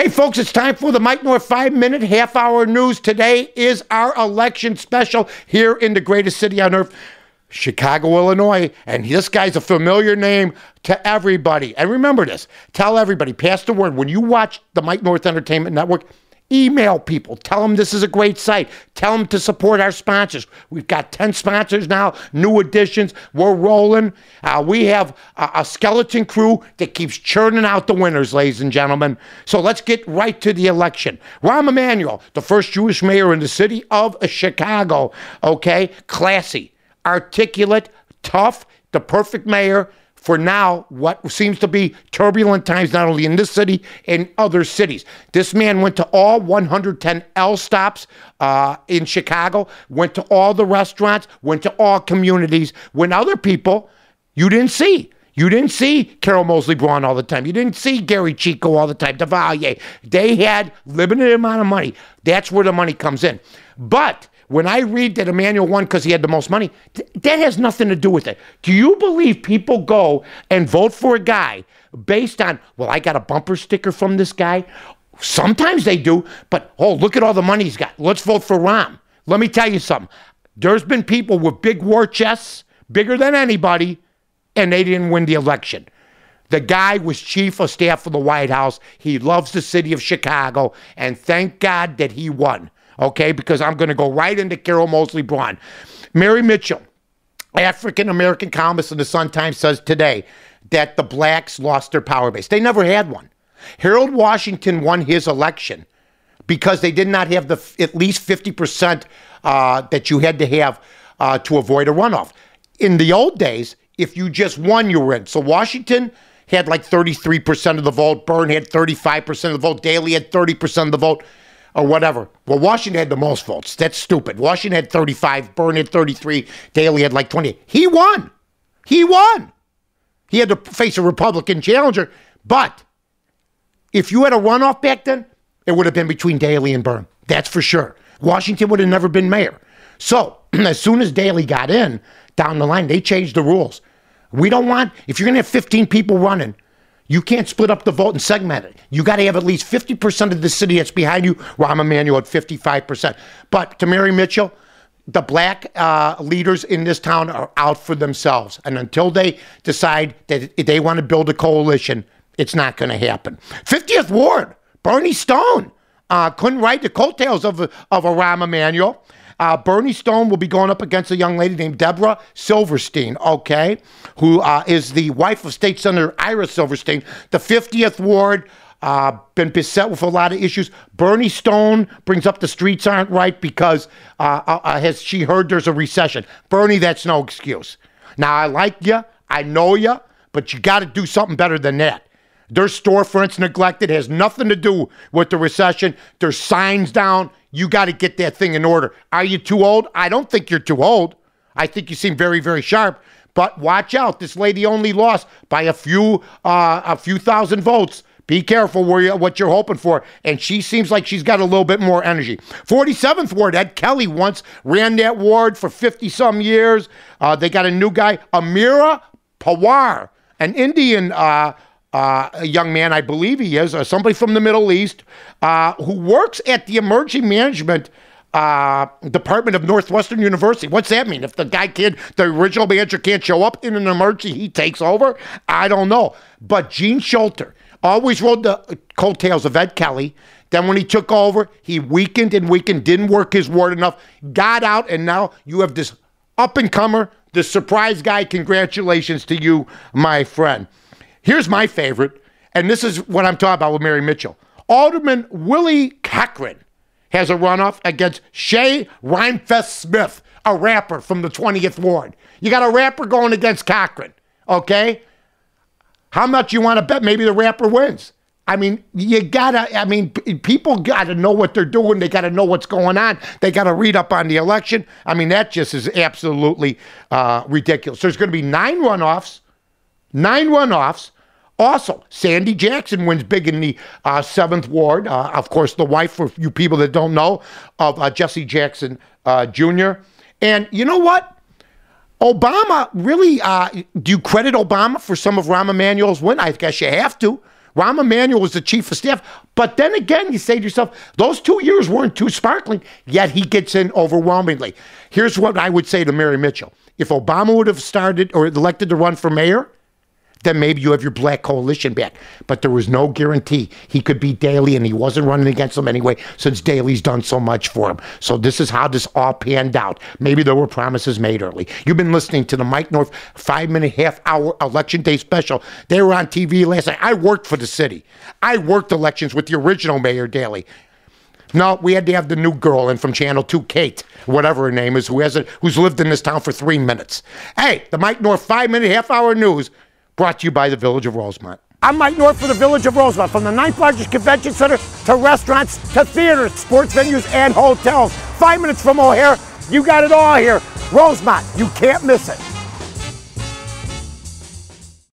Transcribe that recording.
Hey, folks, it's time for the Mike North 5-minute half-hour news. Today is our election special here in the greatest city on earth, Chicago, Illinois. And this guy's a familiar name to everybody. And remember this. Tell everybody. Pass the word. When you watch the Mike North Entertainment Network, email people. Tell them this is a great site. Tell them to support our sponsors. We've got 10 sponsors now, new additions. We're rolling. We have a skeleton crew that keeps churning out the winners, ladies and gentlemen. So let's get right to the election. Rahm Emanuel, the first Jewish mayor in the city of Chicago. Okay? Classy, articulate, tough, the perfect mayor for now, what seems to be turbulent times, not only in this city, in other cities. This man went to all 110 L stops in Chicago, went to all the restaurants, went to all communities, when other people you didn't see. You didn't see Carol Mosley Braun all the time. You didn't see Gary Chico all the time, Devalier. They had limited amount of money. That's where the money comes in. But when I read that Emanuel won because he had the most money, that has nothing to do with it. Do you believe people go and vote for a guy based on, well, I got a bumper sticker from this guy? Sometimes they do, but, oh, look at all the money he's got. Let's vote for Rahm. Let me tell you something. There's been people with big war chests, bigger than anybody, and they didn't win the election. The guy was chief of staff of the White House. He loves the city of Chicago, and thank God that he won. Okay, because I'm going to go right into Carol Mosley Braun. Mary Mitchell, African-American columnist in the Sun-Times, says today that the blacks lost their power base. They never had one. Harold Washington won his election because they did not have the at least 50% that you had to have to avoid a runoff. In the old days, if you just won, you were in. So Washington had like 33% of the vote. Byrne had 35% of the vote. Daley had 30% of the vote. Or whatever. Well, Washington had the most votes. That's stupid. Washington had 35, Byrne had 33, Daley had like 20. He won. He won. He had to face a Republican challenger. But if you had a runoff back then, it would have been between Daley and Byrne. That's for sure. Washington would have never been mayor. So as soon as Daley got in, down the line, they changed the rules. We don't want, if you're going to have 15 people running, you can't split up the vote and segment it. You got to have at least 50% of the city that's behind you. Rahm Emanuel at 55%. But to Mary Mitchell, the black leaders in this town are out for themselves. And until they decide that they want to build a coalition, it's not going to happen. 50th Ward, Bernie Stone couldn't ride the coattails of a Rahm Emanuel. Bernie Stone will be going up against a young lady named Deborah Silverstein, okay, who is the wife of State Senator Ira Silverstein. The 50th Ward, been beset with a lot of issues. Bernie Stone brings up the streets aren't right because has she heard there's a recession. Bernie, that's no excuse. Now, I like you, I know you, but you got to do something better than that. Their storefronts neglected, has nothing to do with the recession. There's signs down. You got to get that thing in order. Are you too old? I don't think you're too old. I think you seem very, very sharp. But watch out. This lady only lost by a few thousand votes. Be careful what you're hoping for. And she seems like she's got a little bit more energy. 47th Ward, Ed Kelly once ran that ward for 50-some years. They got a new guy, Amira Pawar, an Indian a young man, I believe he is, somebody from the Middle East, who works at the Emerging Management Department of Northwestern University. What's that mean? If the original manager can't show up in an emergency, he takes over? I don't know. But Gene Schulter always rode the coattails of Ed Kelly. Then when he took over, he weakened and weakened, didn't work his ward enough, got out, and now you have this up-and-comer, this surprise guy. Congratulations to you, my friend. Here's my favorite, and this is what I'm talking about with Mary Mitchell. Alderman Willie Cochran has a runoff against Shay Rhinefest Smith, a rapper from the 20th Ward. You got a rapper going against Cochran, okay? How much you want to bet maybe the rapper wins? I mean, people got to know what they're doing. They got to know what's going on. They got to read up on the election. I mean, that just is absolutely ridiculous. There's going to be 9 runoffs. 9 runoffs. Also, Sandy Jackson wins big in the 7th Ward. Of course, the wife, for you people that don't know, of Jesse Jackson Jr. And you know what? Obama really, do you credit Obama for some of Rahm Emanuel's win? I guess you have to. Rahm Emanuel was the chief of staff. But then again, you say to yourself, those 2 years weren't too sparkling, yet he gets in overwhelmingly. Here's what I would say to Mary Mitchell. If Obama would have started or elected to run for mayor, then maybe you have your black coalition back. But there was no guarantee he could beat Daley, and he wasn't running against him anyway, since Daley's done so much for him. So this is how this all panned out. Maybe there were promises made early. You've been listening to the Mike North 5-minute, half-hour Election Day special. They were on TV last night. I worked for the city. I worked elections with the original Mayor Daley. No, we had to have the new girl in from Channel 2, Kate, whatever her name is, who's lived in this town for 3 minutes. Hey, the Mike North 5-minute, half-hour news, brought to you by the Village of Rosemont. I'm Mike North for the Village of Rosemont. From the 9th largest convention center to restaurants to theaters, sports venues, and hotels. 5 minutes from O'Hare, you got it all here. Rosemont, you can't miss it.